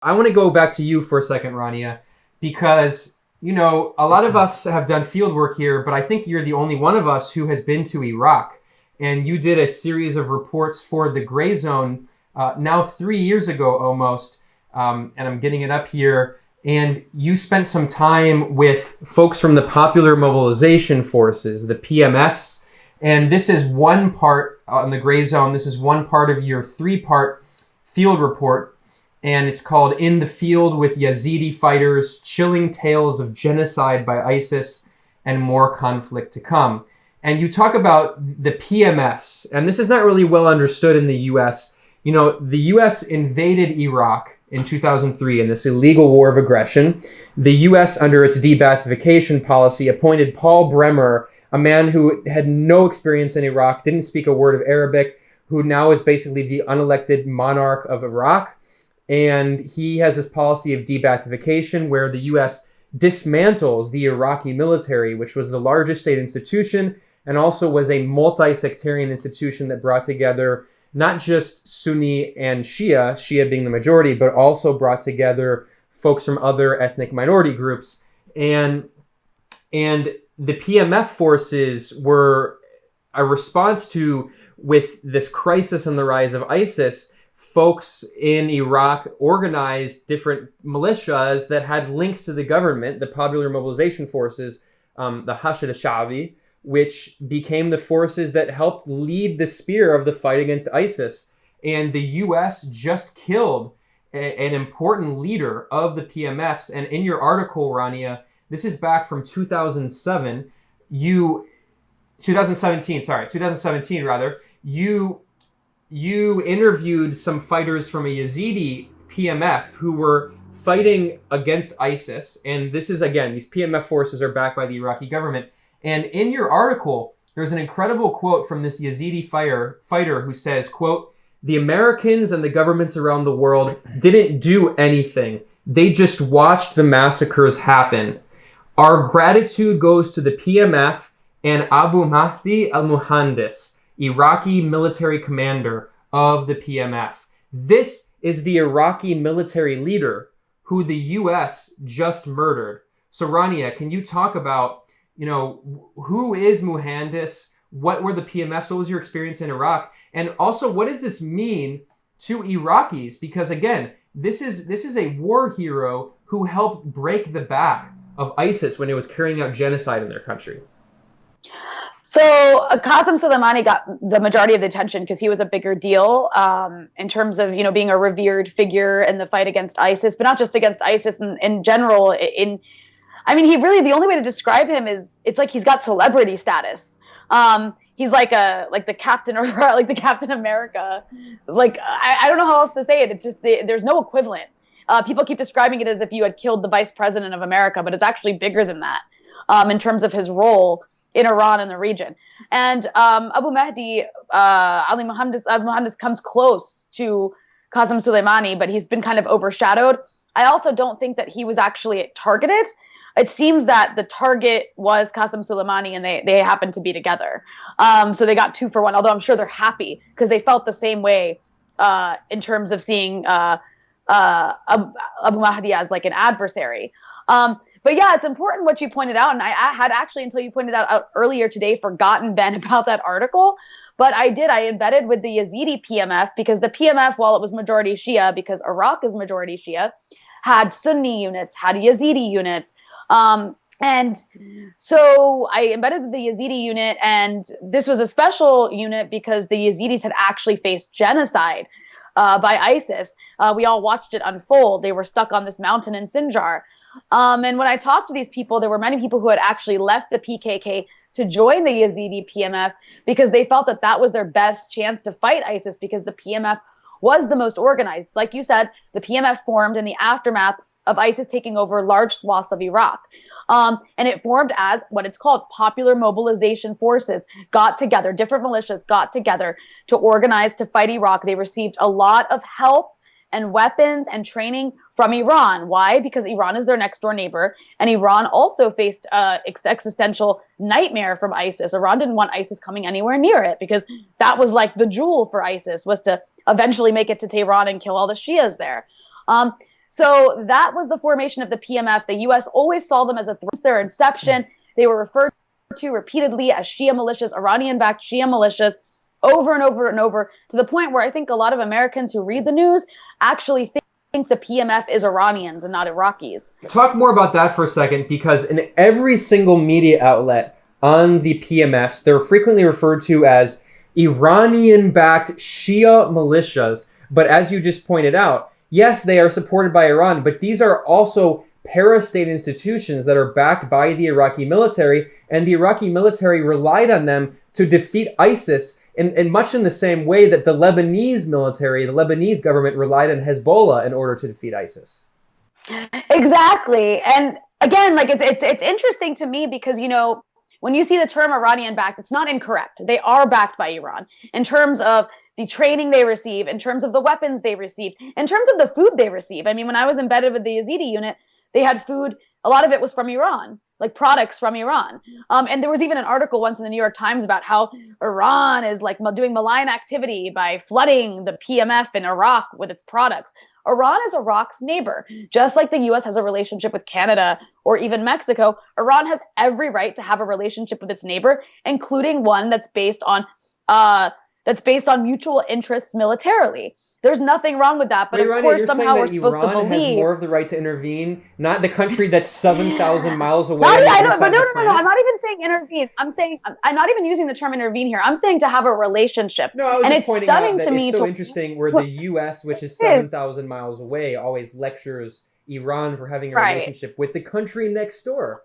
I want to go back to you for a second, Rania, because, a lot of us have done field work here, but I think you're the only one of us who has been to Iraq. And you did a series of reports for the Grayzone now 3 years ago almost. And I'm getting it up here. And you spent some time with folks from the Popular Mobilization Forces, the PMFs. And this is one part on the Grayzone. This is one part of your 3-part field report. And it's called In the Field with Yazidi Fighters, Chilling Tales of Genocide by ISIS and More Conflict to Come. And you talk about the PMFs, and this is not really well understood in the U.S. The U.S. invaded Iraq in 2003 in this illegal war of aggression. The U.S., under its de-Baathification policy, appointed Paul Bremer, a man who had no experience in Iraq, didn't speak a word of Arabic, who now is basically the unelected monarch of Iraq. And he has this policy of de-Baathification where the U.S. dismantles the Iraqi military, which was the largest state institution and also was a multi-sectarian institution that brought together not just Sunni and Shia being the majority, but also brought together folks from other ethnic minority groups. And the PMF forces were a response to, with this crisis and the rise of ISIS, folks in Iraq organized different militias that had links to the government, the Popular Mobilization Forces, the Hashd al-Sha'bi, which became the forces that helped lead the spear of the fight against ISIS. And the U.S. just killed an important leader of the PMFs. And in your article, Rania, this is back from 2017, you interviewed some fighters from a Yazidi PMF who were fighting against ISIS. And this is, again, these PMF forces are backed by the Iraqi government. And in your article, there's an incredible quote from this Yazidi fighter who says, quote, "The Americans and the governments around the world didn't do anything. They just watched the massacres happen. Our gratitude goes to the PMF and Abu Mahdi al-Muhandis, Iraqi military commander of the PMF. This is the Iraqi military leader who the U.S. just murdered." So Rania, can you talk about, who is Muhandis? What were the PMFs? What was your experience in Iraq? And also, what does this mean to Iraqis? Because again, this is a war hero who helped break the back of ISIS when it was carrying out genocide in their country. So Qasem Soleimani got the majority of the attention because he was a bigger deal in terms of, being a revered figure in the fight against ISIS, but not just against ISIS in general. He really, the only way to describe him is it's like he's got celebrity status. He's like the captain or like the Captain America. I don't know how else to say it. It's just there's no equivalent. People keep describing it as if you had killed the vice president of America, but it's actually bigger than that in terms of his role in Iran and the region. And Abu Mahdi, al-Muhandis comes close to Qasem Soleimani, but he's been kind of overshadowed. I also don't think that he was actually targeted. It seems that the target was Qasem Soleimani, and they happened to be together. So they got 2 for 1, although I'm sure they're happy because they felt the same way in terms of seeing Abu Mahdi as like an adversary. But yeah, it's important what you pointed out. And I had actually, until you pointed out earlier today, forgotten, Ben, about that article. But I embedded with the Yazidi PMF because the PMF, while it was majority Shia, because Iraq is majority Shia, had Sunni units, had Yazidi units. And so I embedded with the Yazidi unit, and this was a special unit because the Yazidis had actually faced genocide by ISIS. We all watched it unfold. They were stuck on this mountain in Sinjar. And when I talked to these people, there were many people who had actually left the PKK to join the Yazidi PMF because they felt that that was their best chance to fight ISIS because the PMF was the most organized. Like you said, the PMF formed in the aftermath of ISIS taking over large swaths of Iraq. And it formed as what it's called Popular Mobilization Forces, got together, different militias got together to organize to fight Iraq. They received a lot of help and weapons and training from Iran. Why? Because Iran is their next door neighbor. And Iran also faced existential nightmare from ISIS. Iran didn't want ISIS coming anywhere near it because that was like the jewel for ISIS, was to eventually make it to Tehran and kill all the Shias there. So that was the formation of the PMF. The U.S. always saw them as a threat. Since their inception, they were referred to repeatedly as Shia militias, Iranian-backed Shia militias, over and over and over, to the point where I think a lot of Americans who read the news actually think the PMF is Iranians and not Iraqis. Talk more about that for a second, because in every single media outlet on the PMFs, they're frequently referred to as Iranian-backed Shia militias. But as you just pointed out, yes, they are supported by Iran, but these are also para-state institutions that are backed by the Iraqi military, and the Iraqi military relied on them to defeat ISIS in much in the same way that the Lebanese military, the Lebanese government relied on Hezbollah in order to defeat ISIS. Exactly. And again, like it's interesting to me because, you know, when you see the term Iranian backed, it's not incorrect. They are backed by Iran in terms of the training they receive, in terms of the weapons they receive, in terms of the food they receive. I mean, when I was embedded with the Yazidi unit, they had food. A lot of it was from Iran, like products from Iran. And there was even an article once in the New York Times about how Iran is like doing malign activity by flooding the PMF in Iraq with its products. Iran is Iraq's neighbor. Just like the U.S. has a relationship with Canada or even Mexico, Iran has every right to have a relationship with its neighbor, including one that's based on mutual interests militarily. There's nothing wrong with that, but Wait, of Rania, course somehow we're supposed Iran to believe has more of the right to intervene, not the country that's 7,000 miles away. No, I'm not even saying intervene. I'm not even using the term intervene here. I'm saying to have a relationship. No, I was and just it's pointing stunning out that to me it's so interesting where the U.S., which is 7,000 miles away, always lectures Iran for having a relationship with the country next door.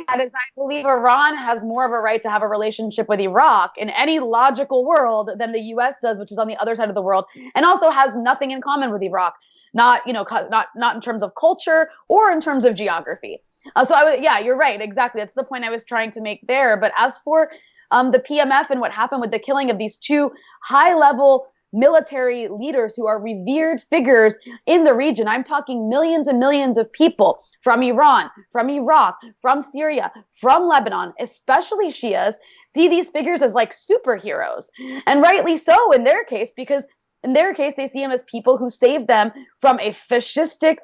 That is, I believe Iran has more of a right to have a relationship with Iraq in any logical world than the U.S. does, which is on the other side of the world, and also has nothing in common with Iraq. Not in terms of culture or in terms of geography. You're right, exactly. That's the point I was trying to make there. But as for the PMF and what happened with the killing of these two high-level military leaders who are revered figures in the region. I'm talking millions and millions of people from Iran, from Iraq, from Syria, from Lebanon, especially Shias, see these figures as like superheroes. And rightly so in their case, because in their case, they see them as people who saved them from a fascistic,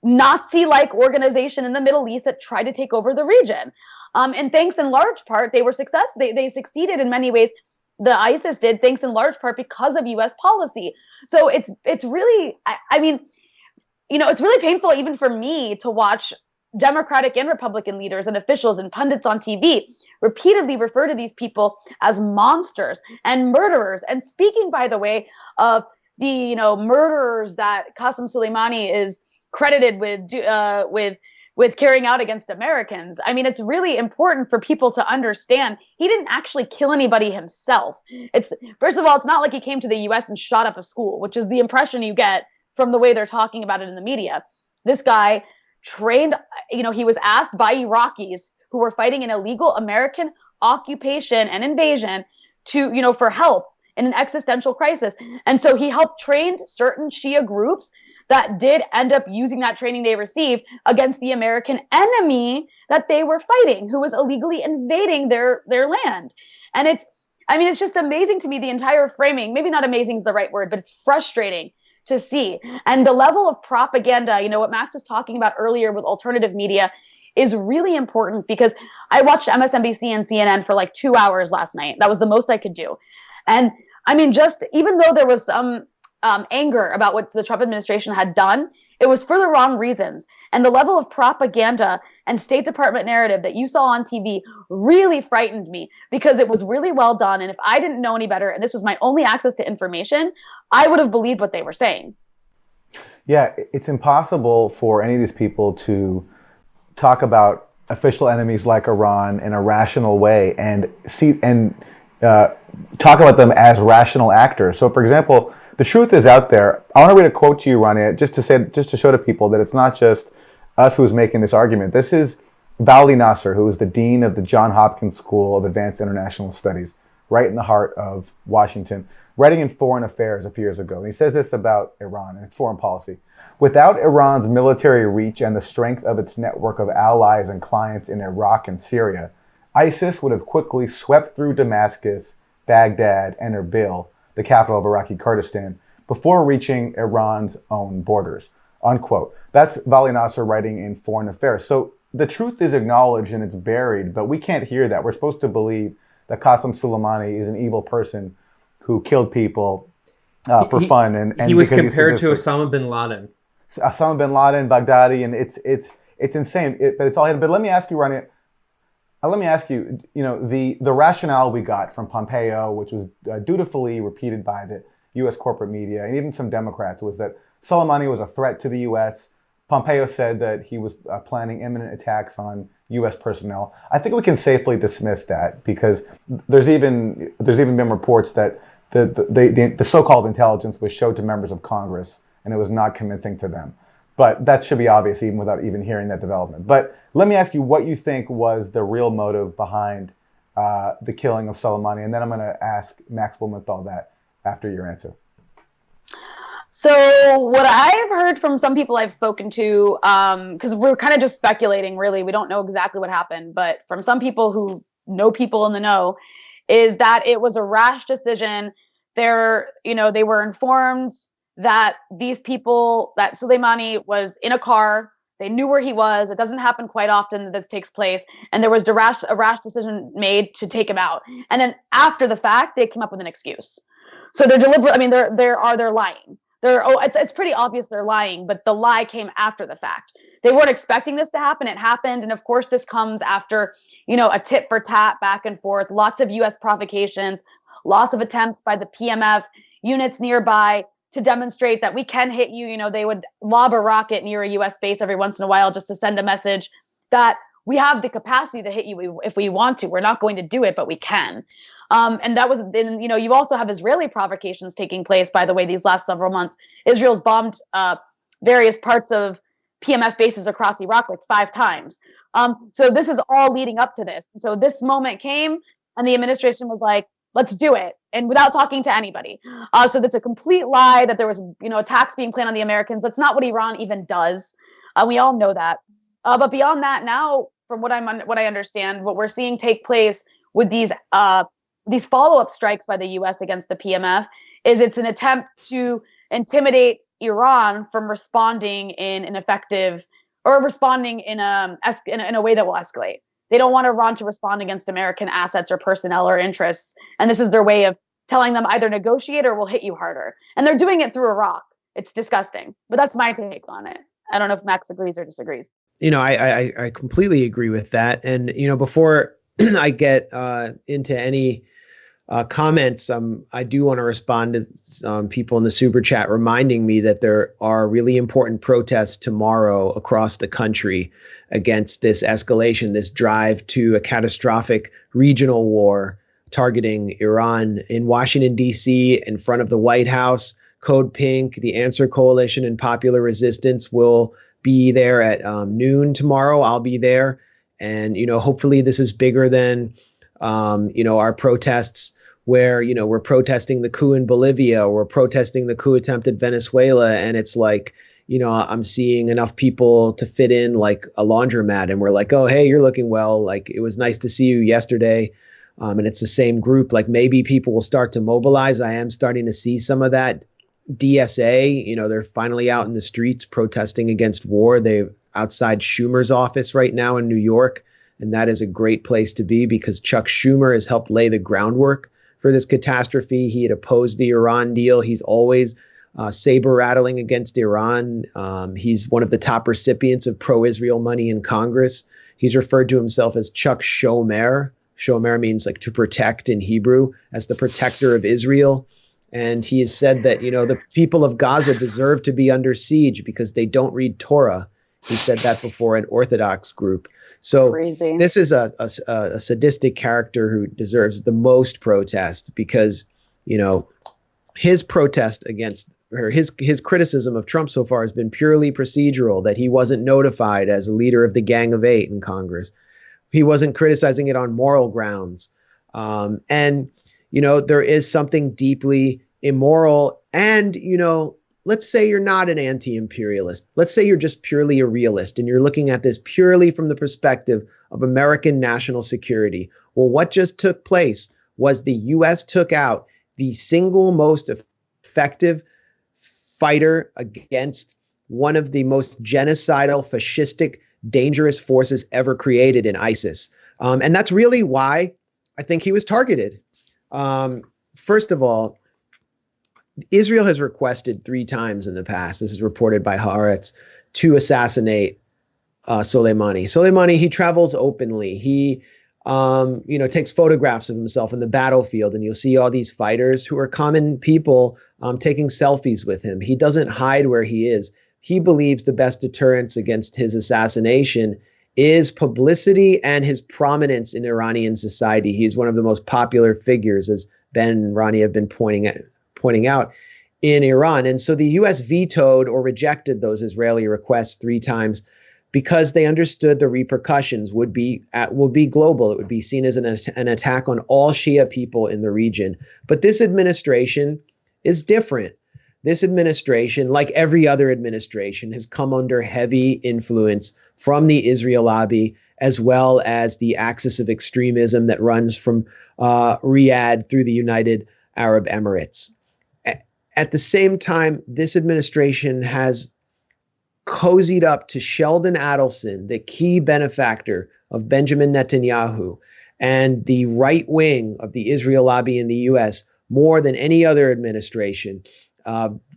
Nazi-like organization in the Middle East that tried to take over the region. And thanks in large part, they succeeded in many ways. The ISIS did, thanks in large part because of U.S. policy. So it's really, I mean, you know, it's really painful even for me to watch Democratic and Republican leaders and officials and pundits on TV repeatedly refer to these people as monsters and murderers. And speaking, by the way, of the, you know, murderers that Qasem Soleimani is credited with carrying out against Americans. I mean, it's really important for people to understand he didn't actually kill anybody himself. First of all, it's not like he came to the U.S. and shot up a school, which is the impression you get from the way they're talking about it in the media. This guy trained, you know, he was asked by Iraqis who were fighting an illegal American occupation and invasion to, you know, for help in an existential crisis. And so he helped train certain Shia groups that did end up using that training they received against the American enemy that they were fighting, who was illegally invading their land. And it's just amazing to me, the entire framing. Maybe not amazing is the right word, but it's frustrating to see. And the level of propaganda, you know, what Max was talking about earlier with alternative media is really important, because I watched MSNBC and CNN for like 2 hours last night. That was the most I could do. And I mean, just even though there was some anger about what the Trump administration had done, it was for the wrong reasons. And the level of propaganda and State Department narrative that you saw on TV really frightened me, because it was really well done. And if I didn't know any better, and this was my only access to information, I would have believed what they were saying. Yeah, it's impossible for any of these people to talk about official enemies like Iran in a rational way and talk about them as rational actors. So, for example, the truth is out there. I want to read a quote to you, Rania, just to show to people that it's not just us who's making this argument. This is Vali Nasser, who is the dean of the Johns Hopkins School of Advanced International Studies, right in the heart of Washington, writing in Foreign Affairs a few years ago. And he says this about Iran and its foreign policy. Without Iran's military reach and the strength of its network of allies and clients in Iraq and Syria, ISIS would have quickly swept through Damascus, Baghdad, and Erbil, the capital of Iraqi Kurdistan, before reaching Iran's own borders. unquote. That's Vali Nasser writing in Foreign Affairs. So the truth is acknowledged and it's buried, but we can't hear that. We're supposed to believe that Qasem Soleimani is an evil person who killed people for fun. And he was because compared to Osama bin Laden. Osama bin Laden, Baghdadi, and it's insane. But it's all hidden. But let me ask you, Rania. Let me ask you. You know, the rationale we got from Pompeo, which was dutifully repeated by the U.S. corporate media and even some Democrats, was that Soleimani was a threat to the U.S. Pompeo said that he was planning imminent attacks on U.S. personnel. I think we can safely dismiss that because there's even been reports that the so-called intelligence was showed to members of Congress and it was not convincing to them. But that should be obvious even without even hearing that development. But let me ask you what you think was the real motive behind the killing of Soleimani, and then I'm going to ask Max Blumenthal that after your answer. So what I've heard from some people I've spoken to, because we're kind of just speculating, really, we don't know exactly what happened, but from some people who know people in the know, is that it was a rash decision. They were informed that these people, that Soleimani was in a car. They knew where he was. It doesn't happen quite often that this takes place. And there was a rash decision made to take him out. And then after the fact, they came up with an excuse. So they're deliberate. I mean, they're lying. It's pretty obvious they're lying, but the lie came after the fact. They weren't expecting this to happen. It happened. And of course, this comes after, a tit for tat back and forth, lots of U.S. provocations, lots of attempts by the PMF units nearby to demonstrate that we can hit you. They would lob a rocket near a U.S. base every once in a while just to send a message that we have the capacity to hit you if we want to. We're not going to do it, but we can. And that was then, you also have Israeli provocations taking place, by the way, these last several months. Israel's bombed various parts of PMF bases across Iraq like 5 times. So this is all leading up to this. So this moment came and the administration was like, let's do it. And without talking to anybody. So that's a complete lie that there was, attacks being planned on the Americans. That's not what Iran even does. We all know that. But beyond that, now, from what I understand, what we're seeing take place with these follow-up strikes by the U.S. against the PMF is it's an attempt to intimidate Iran from responding in an effective or responding in a way that will escalate. They don't want Iran to respond against American assets or personnel or interests. And this is their way of telling them either negotiate or we'll hit you harder. And they're doing it through Iraq. It's disgusting. But that's my take on it. I don't know if Max agrees or disagrees. I completely agree with that. And, before I get into any comments, I do want to respond to people in the super chat reminding me that there are really important protests tomorrow across the country against this escalation, this drive to a catastrophic regional war targeting Iran. In Washington, D.C., in front of the White House, Code Pink, the Answer Coalition, and Popular Resistance will be there at noon tomorrow. I'll be there. And, hopefully this is bigger than, our protests where, we're protesting the coup in Bolivia, or we're protesting the coup attempt at Venezuela. And it's like, I'm seeing enough people to fit in like a laundromat. And we're like, oh, hey, you're looking well. Like, it was nice to see you yesterday. And it's the same group. Like, maybe people will start to mobilize. I am starting to see some of that. DSA, they're finally out in the streets protesting against war. They're outside Schumer's office right now in New York. And that is a great place to be because Chuck Schumer has helped lay the groundwork for this catastrophe. He had opposed the Iran deal. He's always saber rattling against Iran. He's one of the top recipients of pro-Israel money in Congress. He's referred to himself as Chuck Shomer. Shomer means like to protect in Hebrew, as the protector of Israel. And he has said that, the people of Gaza deserve to be under siege because they don't read Torah. He said that before an Orthodox group. So Crazy. This is a sadistic character who deserves the most protest because, his protest against or his criticism of Trump so far has been purely procedural, that he wasn't notified as a leader of the Gang of Eight in Congress. He wasn't criticizing it on moral grounds. And there is something deeply immoral. And, let's say you're not an anti-imperialist. Let's say you're just purely a realist and you're looking at this purely from the perspective of American national security. Well, what just took place was the U.S. took out the single most effective fighter against one of the most genocidal, fascistic, dangerous forces ever created in ISIS. And that's really why I think he was targeted. First of all, Israel has requested 3 times in the past, this is reported by Haaretz, to assassinate Soleimani. Soleimani, he travels openly. He takes photographs of himself in the battlefield, and you'll see all these fighters who are common people taking selfies with him. He doesn't hide where he is. He believes the best deterrence against his assassination is publicity and his prominence in Iranian society. He's one of the most popular figures, as Ben and Rania have been pointing out, in Iran. And so the U.S. vetoed or rejected those Israeli requests 3 times because they understood the repercussions would be global. It would be seen as an attack on all Shia people in the region. But this administration is different. This administration, like every other administration, has come under heavy influence from the Israel lobby, as well as the axis of extremism that runs from Riyadh through the United Arab Emirates. At the same time, this administration has cozied up to Sheldon Adelson, the key benefactor of Benjamin Netanyahu, and the right wing of the Israel lobby in the U.S. more than any other administration.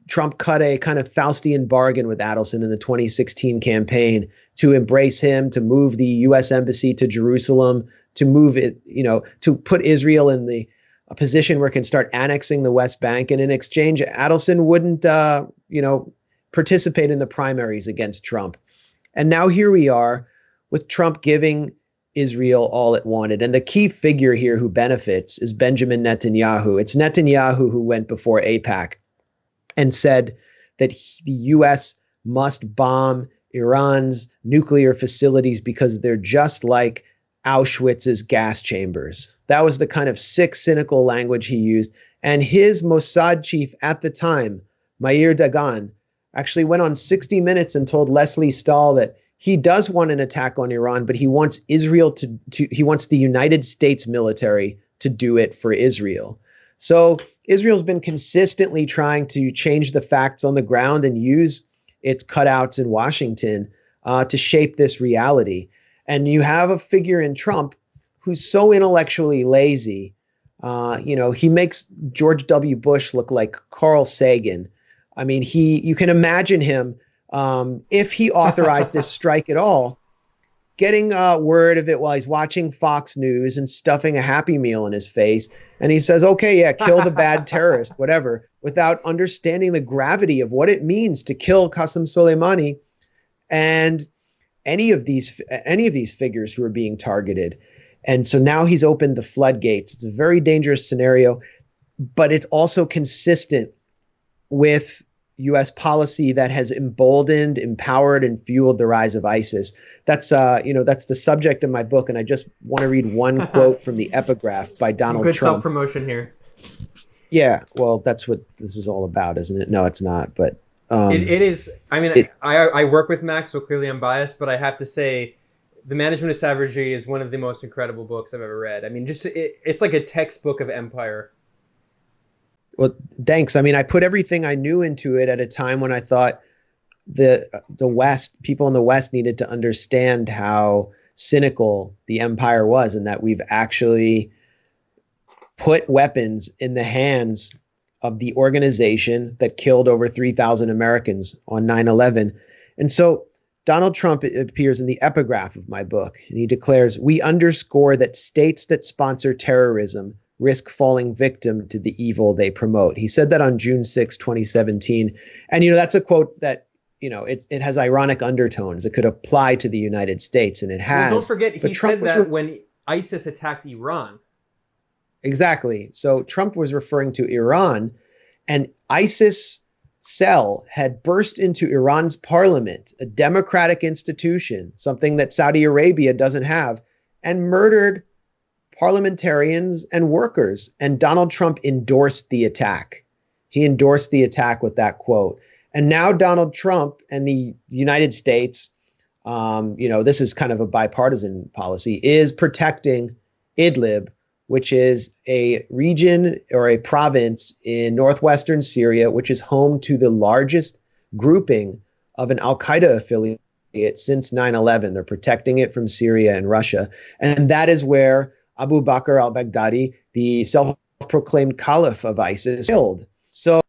Trump cut a kind of Faustian bargain with Adelson in the 2016 campaign to embrace him, to move the U.S. embassy to Jerusalem, to move it, to put Israel in a position where it can start annexing the West Bank. And in exchange, Adelson wouldn't, participate in the primaries against Trump. And now here we are with Trump giving Israel all it wanted. And the key figure here who benefits is Benjamin Netanyahu. It's Netanyahu who went before AIPAC and said that the U.S. must bomb Iran's nuclear facilities because they're just like Auschwitz's gas chambers. That was the kind of sick, cynical language he used. And his Mossad chief at the time, Meir Dagan, actually went on 60 Minutes and told Leslie Stahl that he does want an attack on Iran, but he wants Israel he wants the United States military to do it for Israel. So Israel's been consistently trying to change the facts on the ground and use its cutouts in Washington to shape this reality. And you have a figure in Trump who's so intellectually lazy. He makes George W. Bush look like Carl Sagan. I mean, you can imagine him, if he authorized this strike at all, getting word of it while he's watching Fox News and stuffing a Happy Meal in his face. And he says, okay, yeah, kill the bad terrorist, whatever, without understanding the gravity of what it means to kill Qasem Soleimani and any of these figures who are being targeted. And so now he's opened the floodgates. It's a very dangerous scenario, but it's also consistent with U.S. policy that has emboldened, empowered, and fueled the rise of ISIS. That's the subject of my book, and I just want to read one quote from the epigraph by Donald Trump. Good self-promotion here. Yeah, well, that's what this is all about, isn't it? No, it's not, but it is. I mean, I work with Max, so clearly I'm biased, but I have to say, The Management of Savagery is one of the most incredible books I've ever read. I mean, it's like a textbook of empire. Well, thanks. I mean, I put everything I knew into it at a time when I thought the West, people in the West needed to understand how cynical the empire was, and that we've actually put weapons in the hands of the organization that killed over 3,000 Americans on 9/11. And so Donald Trump appears in the epigraph of my book, and he declares, "We underscore that states that sponsor terrorism risk falling victim to the evil they promote." He said that on June 6, 2017. And, that's a quote that, it has ironic undertones. It could apply to the United States, and it has. Well, don't forget, he said that when ISIS attacked Iran. Exactly. So Trump was referring to Iran, and ISIS cell had burst into Iran's parliament, a democratic institution, something that Saudi Arabia doesn't have, and murdered parliamentarians and workers. And Donald Trump endorsed the attack. He endorsed the attack with that quote. And now Donald Trump and the United States, this is kind of a bipartisan policy, is protecting Idlib, which is a region or a province in northwestern Syria, which is home to the largest grouping of an al-Qaeda affiliate since 9/11. They're protecting it from Syria and Russia. And that is where Abu Bakr al-Baghdadi, the self-proclaimed caliph of ISIS, killed. So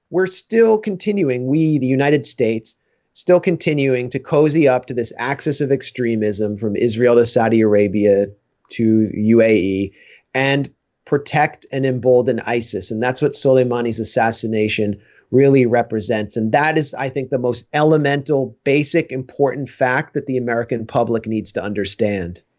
we're still continuing, we, the United States, still continuing to cozy up to this axis of extremism from Israel to Saudi Arabia to UAE and protect and embolden ISIS. And that's what Soleimani's assassination really represents. And that is, I think, the most elemental, basic, important fact that the American public needs to understand.